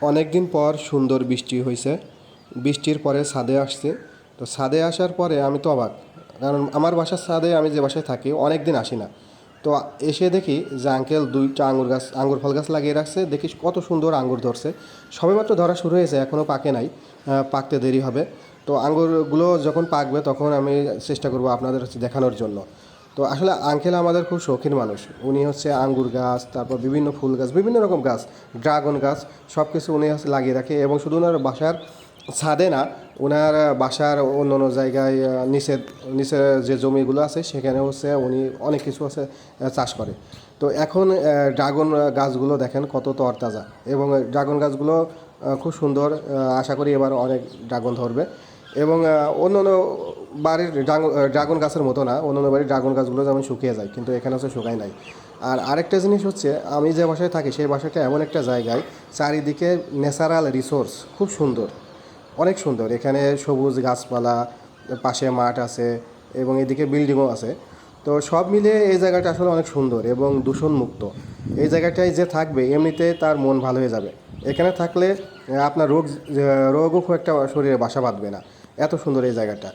অনেক দিন পর সুন্দর বৃষ্টি হয়েছে। বৃষ্টির পরে ছাদে আসছে। তো ছাদে আসার পরে আমি তো অবাক, কারণ আমার বাসার ছাদে আমি যে বাসায় থাকি অনেক দিন আসি না। তো এসে দেখি যে আঙ্কেল দুইটা আঙ্গুর ফল গাছ লাগিয়ে রাখছে। দেখি কত সুন্দর আঙ্গুর ধরছে। সবেমাত্র ধরা শুরু হয়েছে, এখনও পাকে নাই, পাকতে দেরি হবে। তো আঙ্গুরগুলো যখন পাকবে তখন আমি চেষ্টা করব আপনাদের দেখানোর জন্য। তো আসলে আঙ্কেল আমাদের খুব শৌখিন মানুষ। উনি হচ্ছে আঙ্গুর গাছ, তারপর বিভিন্ন ফুল গাছ, বিভিন্ন রকম গাছ, ড্রাগন গাছ, সব কিছু উনি হচ্ছে লাগিয়ে রাখে। এবং শুধু ওনার বাসার ছাদে না, ওনার বাসার অন্য অন্য জায়গায় নিচের নিচের যে জমিগুলো আছে সেখানে হচ্ছে উনি অনেক কিছু আছে চাষ করে। তো এখন ড্রাগন গাছগুলো দেখেন কত তরতাজা, এবং ড্রাগন গাছগুলো খুব সুন্দর। আশা করি এবার অনেক ড্রাগন ধরবে। এবং অন্য অন্য বাড়ির ড্রাগন গাছের মতো না, অন্য অন্য বাড়ির ড্রাগন গাছগুলো যেমন শুকিয়ে যায়, কিন্তু এখানে হচ্ছে শুকায় নাই। আর আরেকটা জিনিস হচ্ছে, আমি যে বাসায় থাকি সেই বাসাটা এমন একটা জায়গায়, চারিদিকে ন্যাচারাল রিসোর্স খুব সুন্দর, অনেক সুন্দর। এখানে সবুজ গাছপালা, পাশে মাঠ আছে, এবং এদিকে বিল্ডিংও আছে। তো সব মিলিয়ে এই জায়গাটা আসলে অনেক সুন্দর এবং দূষণমুক্ত। এই জায়গাটায় যে থাকবে এমনিতে তার মন ভালো হয়ে যাবে। এখানে থাকলে আপনার রোগও খুব একটা শরীরে বাসা বাঁধবে না। এত সুন্দর এই জায়গাটা।